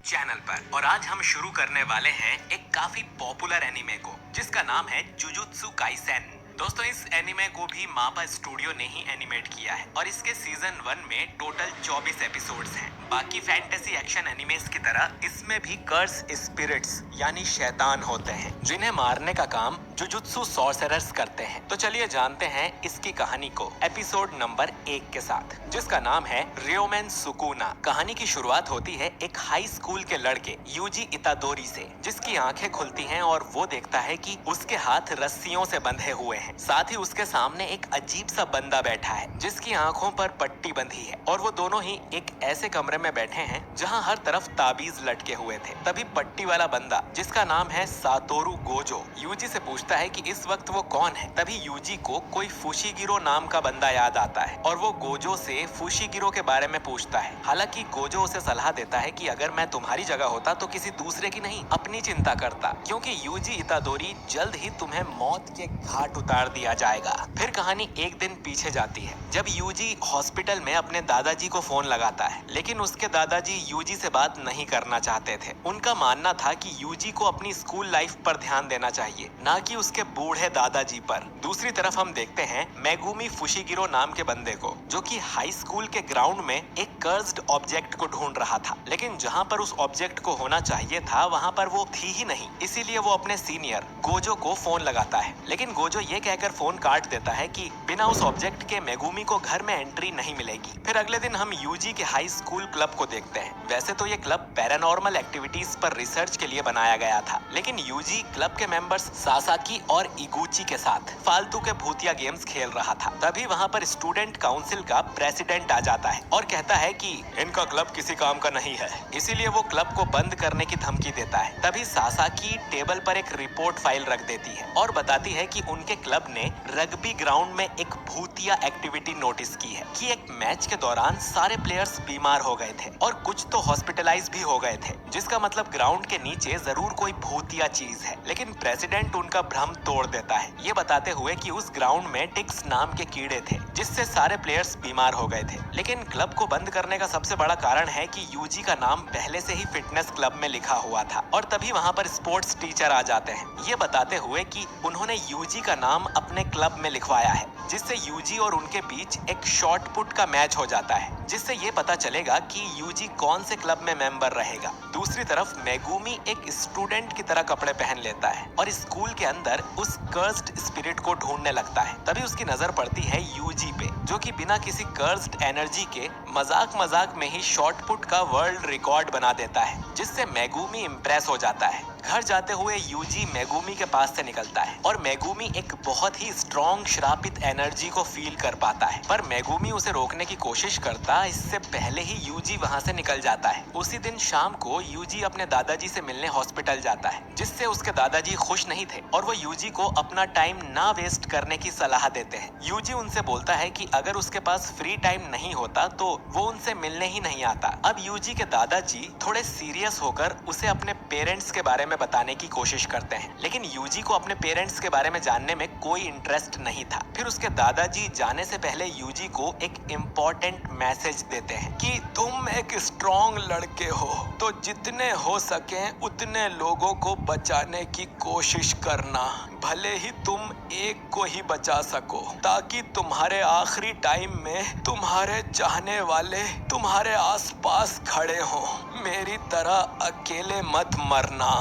Channel पर। और आज हम शुरू करने वाले हैं एक काफी पॉपुलर एनिमे को, जिसका नाम है जुजुत्सु काइसेन। दोस्तों, इस एनिमे को भी मापा स्टूडियो ने ही एनिमेट किया है और इसके सीजन 1 में टोटल 24 एपिसोड्स हैं। बाकी फैंटेसी एक्शन एनिमेस की तरह इसमें भी कर्स स्पिरिट्स यानी शैतान होते हैं, जिन्हें मारने का काम जुजुत्सु सॉर्सरर्स करते हैं। तो चलिए जानते हैं इसकी कहानी को एपिसोड नंबर 1 के साथ, जिसका नाम है रियोमेन सुकुना। कहानी की शुरुआत होती है एक हाई स्कूल के लड़के यूजी इतादोरी से, जिसकी आंखें खुलती हैं और वो देखता है कि उसके हाथ रस्सियों से बंधे हुए हैं। साथ ही उसके सामने एक अजीब सा बंदा बैठा है, जिसकी आंखों पर पट्टी बंधी है और वो दोनों ही एक ऐसे कमरे में बैठे हैं जहां हर तरफ ताबीज लटके हुए थे। तभी पट्टी वाला बंदा, जिसका नाम है सातोरू गोजो, यूजी से पूछता है कि इस वक्त वो कौन है। तभी यूजी को कोई फुशिगिरो नाम का बंदा याद आता है और वो गोजो से फुशिगिरो के बारे में पूछता है। हालांकि गोजो उसे सलाह देता है कि अगर मैं तुम्हारी जगह होता तो किसी दूसरे की नहीं, अपनी चिंता करता, क्योंकि यूजी इतादोरी जल्द ही तुम्हें मौत के घाट उतार दिया जाएगा। फिर कहानी एक दिन पीछे जाती है, जब यूजी हॉस्पिटल में अपने दादाजी को फोन लगाता है, लेकिन उसके दादाजी यूजी से बात नहीं करना चाहते थे। उनका मानना था कि यूजी को अपनी स्कूल लाइफ पर ध्यान देना चाहिए, ना कि उसके बूढ़े दादाजी पर। दूसरी तरफ हम देखते हैं मेगुमी फुशिगिरो नाम के बंदे को, जो कि हाई स्कूल के ग्राउंड में एक कर्स्ड ऑब्जेक्ट को ढूंढ रहा था, लेकिन जहां पर उस ऑब्जेक्ट को होना चाहिए था वहां पर वो थी ही नहीं। इसीलिए वो अपने सीनियर गोजो को फोन लगाता है, लेकिन गोजो ये कहकर फोन काट देता है कि बिना उस ऑब्जेक्ट के मेगुमी को घर में एंट्री नहीं मिलेगी। फिर अगले दिन हम यूजी के हाई स्कूल क्लब को देखते हैं। वैसे तो ये क्लब पैरानॉर्मल एक्टिविटीज पर रिसर्च के लिए बनाया गया था, लेकिन यूजी क्लब के मेंबर्स सासाकी और इगुची के साथ फालतू के भूतिया गेम्स खेल रहा था। तभी वहाँ पर स्टूडेंट काउंसिल का प्रेसिडेंट आ जाता है और कहता है कि इनका क्लब किसी काम का नहीं है, इसीलिए वो क्लब को बंद करने की धमकी देता है। तभी सासाकी टेबल पर एक रिपोर्ट फाइल रख देती है और बताती है कि उनके क्लब ने रग्बी ग्राउंड में एक भूतिया एक्टिविटी नोटिस की है कि एक मैच के दौरान सारे प्लेयर्स बीमार हो गए थे और कुछ तो हॉस्पिटलाइज भी हो गए थे, जिसका मतलब ग्राउंड के नीचे जरूर कोई भूतिया चीज है। लेकिन प्रेसिडेंट उनका भ्रम तोड़ देता है, ये बताते हुए कि उस ग्राउंड में टिक्स नाम के कीड़े थे, जिससे सारे प्लेयर्स बीमार हो गए थे। लेकिन क्लब को बंद करने का सबसे बड़ा कारण है कि यूजी का नाम पहले से ही फिटनेस क्लब में लिखा हुआ था। और तभी वहाँ पर स्पोर्ट्स टीचर आ जाते हैं, ये बताते हुए कि उन्होंने यूजी का नाम अपने क्लब में लिखवाया है, जिससे यूजी और उनके बीच एक शॉट पुट का मैच हो जाता है, जिससे ये पता चलेगा कि यूजी कौन से क्लब में मेंबर रहेगा। दूसरी तरफ मेगुमी एक स्टूडेंट की तरह कपड़े पहन लेता है और स्कूल के अंदर उस कर्स्ड स्पिरिट को ढूंढने लगता है। तभी उसकी नजर पड़ती है यूजी पे, जो कि बिना किसी कर्स्ड एनर्जी के मजाक मजाक में ही शॉट पुट का वर्ल्ड रिकॉर्ड बना देता है, जिससे मेगुमी इम्प्रेस हो जाता है। घर जाते हुए यूजी मेगुमी के पास से निकलता है और मेगुमी एक बहुत ही स्ट्रॉन्ग श्रापित एनर्जी को फील कर पाता है, पर मेगुमी उसे रोकने की कोशिश करता, इससे पहले ही यूजी वहां से निकल जाता है। उसी दिन शाम को यूजी अपने दादाजी से मिलने हॉस्पिटल जाता है, जिससे उसके दादाजी खुश नहीं थे और वो यूजी को अपना टाइम ना वेस्ट करने की सलाह देते हैं। यूजी उनसे बोलता है कि अगर उसके पास फ्री टाइम नहीं होता तो वो उनसे मिलने ही नहीं आता। अब यूजी के दादाजी थोड़े सीरियस होकर उसे अपने पेरेंट्स के बारे में बताने की कोशिश करते हैं, लेकिन यूजी को अपने पेरेंट्स के बारे में जानने में कोई इंटरेस्ट नहीं था। फिर उसके दादाजी जाने से पहले यूजी को एक इम्पोर्टेंट मैसेज देते हैं कि तुम एक स्ट्रॉन्ग लड़के हो, तो जितने हो सके उतने लोगों को बचाने की कोशिश करना, भले ही तुम एक को ही बचा सको, ताकि तुम्हारे आखिरी टाइम में तुम्हारे चाहने वाले तुम्हारे आसपास खड़े हों, मेरी तरह अकेले मत मरना।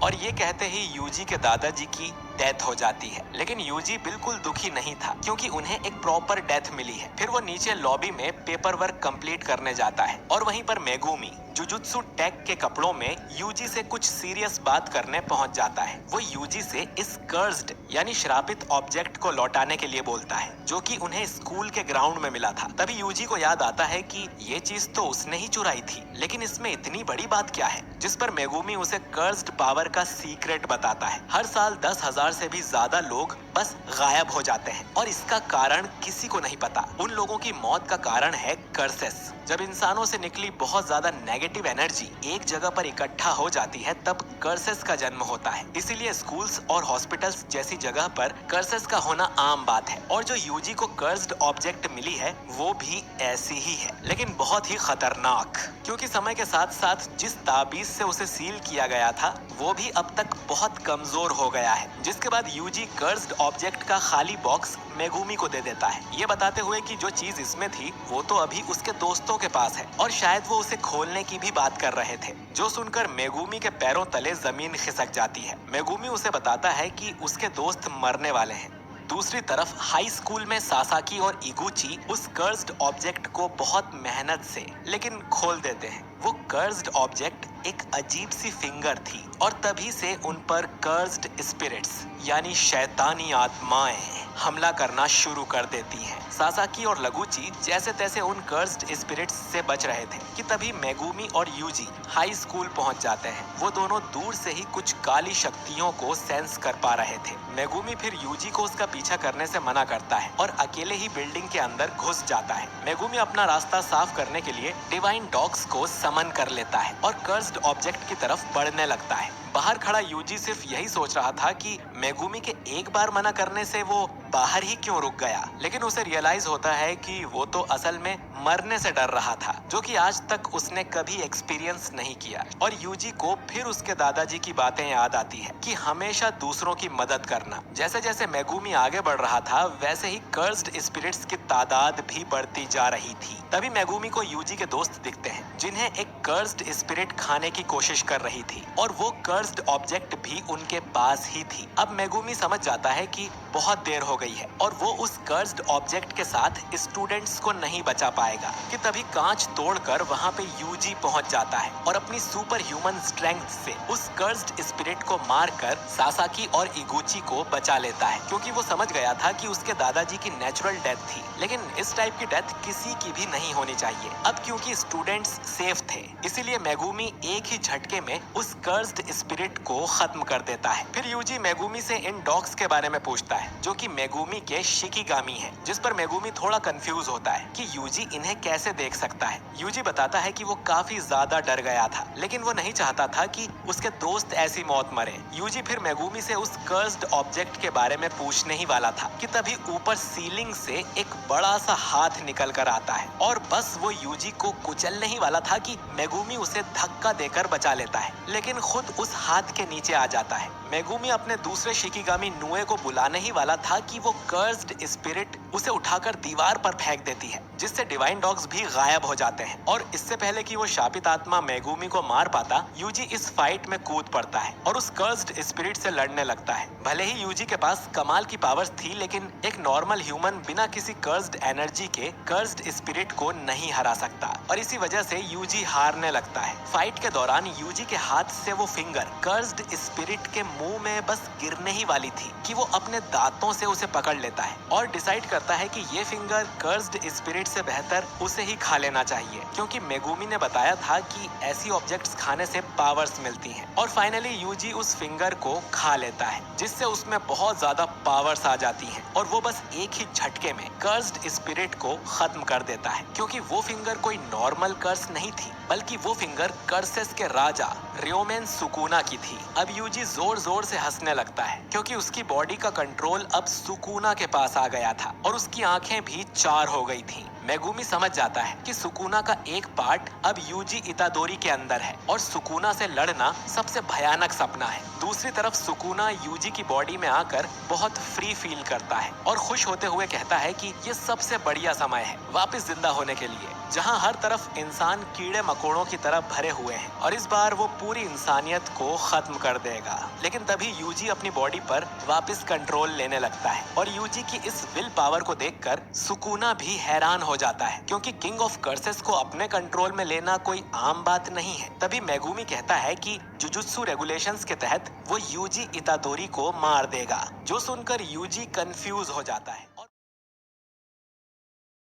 और ये कहते ही यूजी के दादाजी की डेथ हो जाती है, लेकिन यूजी बिल्कुल दुखी नहीं था, क्योंकि उन्हें एक प्रॉपर डेथ मिली है। फिर वो नीचे लॉबी में पेपर वर्क कंप्लीट करने जाता है और वहीं पर मेगुमी जुजुत्सु टेक के कपड़ों में यूजी से कुछ सीरियस बात करने पहुंच जाता है। वो यूजी से इस कर्स्ड यानी श्रापित ऑब्जेक्ट को लौटाने के लिए बोलता है, जो कि उन्हें स्कूल के ग्राउंड में मिला था। तभी यूजी को याद आता है कि ये चीज तो उसने ही चुराई थी, लेकिन इसमें इतनी बड़ी बात क्या है, जिस पर मेगुमी उसे कर्स्ड पावर का सीक्रेट बताता है। हर साल 10,000 से भी ज्यादा लोग बस गायब हो जाते हैं और इसका कारण किसी को नहीं पता। उन लोगों की मौत का कारण है कर्सेस। जब इंसानों से निकली बहुत ज्यादा नेगेटिव नेगेटिव एनर्जी एक जगह पर इकट्ठा हो जाती है तब कर्सेस का जन्म होता है। इसीलिए स्कूल्स और हॉस्पिटल्स जैसी जगह पर कर्सेस का होना आम बात है। और जो यूजी को कर्स्ड ऑब्जेक्ट मिली है वो भी ऐसी ही है, लेकिन बहुत ही खतरनाक, क्योंकि समय के साथ साथ जिस ताबीज से उसे सील किया गया था वो भी अब तक बहुत कमजोर हो गया है। जिसके बाद यूजी कर्स्ड ऑब्जेक्ट का खाली बॉक्स मेगुमी को दे देता है, ये बताते हुए कि जो चीज इसमें थी वो तो अभी उसके दोस्तों के पास है और शायद वो उसे खोलने की भी बात कर रहे थे। जो सुनकर मेगुमी के पैरों तले जमीन खिसक जाती है। मेगुमी उसे बताता है कि उसके दोस्त मरने वाले हैं। दूसरी तरफ हाई स्कूल में सासाकी और इगुची उस कर्स्ड ऑब्जेक्ट को बहुत मेहनत से लेकिन खोल देते हैं। वो कर्स्ड ऑब्जेक्ट एक अजीब सी फिंगर थी और तभी से उन पर कर्स्ड स्पिरिट्स यानी शैतानी आत्माएं हमला करना शुरू कर देती हैं। सासाकी और लगुची जैसे तैसे उन कर्स्ड स्पिरिट्स से बच रहे थे कि तभी मेगुमी और यूजी हाई स्कूल पहुंच जाते हैं। वो दोनों दूर से ही कुछ काली शक्तियों को सेंस कर पा रहे थे। मेगुमी फिर यूजी को उसका पीछा करने से मना करता है और अकेले ही बिल्डिंग के अंदर घुस जाता है। मेगुमी अपना रास्ता साफ करने के लिए डिवाइन डॉग्स को समन कर लेता है और कर्स्ड ऑब्जेक्ट की तरफ बढ़ने लगता है। बाहर खड़ा यूजी सिर्फ यही सोच रहा था कि मेगुमी के एक बार मना करने से वो बाहर ही क्यों रुक गया, लेकिन उसे रियलाइज होता है कि वो तो असल में मरने से डर रहा था, जो कि आज तक उसने कभी एक्सपीरियंस नहीं किया। और यूजी को फिर उसके दादाजी की बातें याद आती है कि हमेशा दूसरों की मदद करना। जैसे जैसे मेगुमी आगे बढ़ रहा था वैसे ही कर्स्ड स्पिरिट्स की तादाद भी बढ़ती जा रही थी। तभी मेगुमी को यूजी के दोस्त दिखते हैं जिन्हें एक कर्स्ड स्पिरिट खाने की कोशिश कर रही थी और वो कर्स्ड ऑब्जेक्ट भी उनके पास ही थी। अब मेगुमी समझ जाता है कि बहुत देर हो गई है और वो उस कर्स्ड ऑब्जेक्ट के साथ स्टूडेंट्स को नहीं बचा पाएगा कि तभी कांच तोड़कर वहां पे यूजी पहुंच जाता है और अपनी सुपर ह्यूमन स्ट्रेंथ से उस कर्स्ड स्पिरिट को मारकर सासाकी और इगुची को बचा लेता है, क्योंकि वो समझ गया था कि उसके दादाजी की नेचुरल डेथ थी, लेकिन इस टाइप की डेथ किसी की भी नहीं होनी चाहिए। अब क्योंकि स्टूडेंट्स सेफ थे इसीलिए मेगुमी एक ही झटके में उस कर्स्ड स्पिरिट को खत्म कर देता है। फिर यूजी मेगुमी से इन डॉग्स के बारे में पूछता है जो कि मेगुमी के शिकिगामी हैं, जिस पर मेगुमी थोड़ा कंफ्यूज होता है कि यूजी इन्हें कैसे देख सकता है। यूजी बताता है कि वो काफी ज्यादा डर गया था, लेकिन वो नहीं चाहता था कि उसके दोस्त ऐसी मौत मरे। यूजी फिर मेगुमी से उस कर्स्ड ऑब्जेक्ट के बारे में पूछने ही वाला था कि तभी ऊपर सीलिंग से एक बड़ा सा हाथ निकल कर आता है और बस वो यूजी को कुचलने ही वाला था कि मेगुमी उसे धक्का देकर बचा लेता है, लेकिन खुद उस हाथ के नीचे आ जाता है। मेगुमी अपने दूसरे शिकिगामी नुए को बुलाने ही वाला था कि वो कर्स्ड स्पिरिट उसे उठाकर दीवार पर फेंक देती है, जिससे डिवाइन डॉग्स भी गायब हो जाते हैं। और इससे पहले कि वो शापित आत्मा मेगुमी को मार पाता, यूजी इस फाइट में कूद पड़ता है और उस कर्स्ड स्पिरिट से लड़ने लगता है। भले ही यूजी के पास कमाल की पावर्स थी, लेकिन एक नॉर्मल ह्यूमन बिना किसी कर्स्ड एनर्जी के कर्स्ड स्पिरिट को नहीं हरा सकता और इसी वजह से यूजी हारने लगता है। फाइट के दौरान यूजी के हाथ से वो फिंगर कर्स्ड स्पिरिट के मुंह में बस गिरने ही वाली थी कि वो अपने दांतों से उसे पकड़ लेता है और डिसाइड करता है कि ये फिंगर कर्स्ड स्पिरिट से बेहतर उसे ही खा लेना चाहिए, क्योंकि मेगुमी ने बताया था कि ऐसी ऑब्जेक्ट्स खाने से पावर्स मिलती हैं। और फाइनली यूजी उस फिंगर को खा लेता है, जिससे उसमें बहुत ज्यादा पावर्स आ जाती हैं और वो बस एक ही झटके में कर्स्ड स्पिरिट को खत्म कर देता है, क्योंकि वो फिंगर कोई नॉर्मल कर्स नहीं थी, बल्कि वो फिंगर कर्सेस के राजा रियोमेन सुकुना की थी। अब यूजी जोर जोर से हंसने लगता है, क्योंकि उसकी बॉडी का कंट्रोल अब सुकुना के पास आ गया था और उसकी आंखें भी 4 हो गई थीं। मेगुमी समझ जाता है कि सुकुना का एक पार्ट अब यूजी इतादोरी के अंदर है और सुकुना से लड़ना सबसे भयानक सपना है। दूसरी तरफ सुकुना यूजी की बॉडी में आकर बहुत फ्री फील करता है और खुश होते हुए कहता है कि ये सबसे बढ़िया समय है वापस जिंदा होने के लिए, जहां हर तरफ इंसान कीड़े मकोड़ों की तरह भरे हुए हैं और इस बार वो पूरी इंसानियत को खत्म कर देगा। लेकिन तभी यूजी अपनी बॉडी पर वापस कंट्रोल लेने लगता है और यूजी की इस विल पावर को देखकर सुकुना भी हैरान हो जाता है, क्योंकि किंग ऑफ कर्सेस को अपने कंट्रोल में लेना कोई आम बात नहीं है। तभी मेगुमी कहता है कि जुजुत्सु रेगुलेशंस के तहत वो यूजी इतादोरी को मार देगा, जो सुनकर यूजी कंफ्यूज हो जाता है।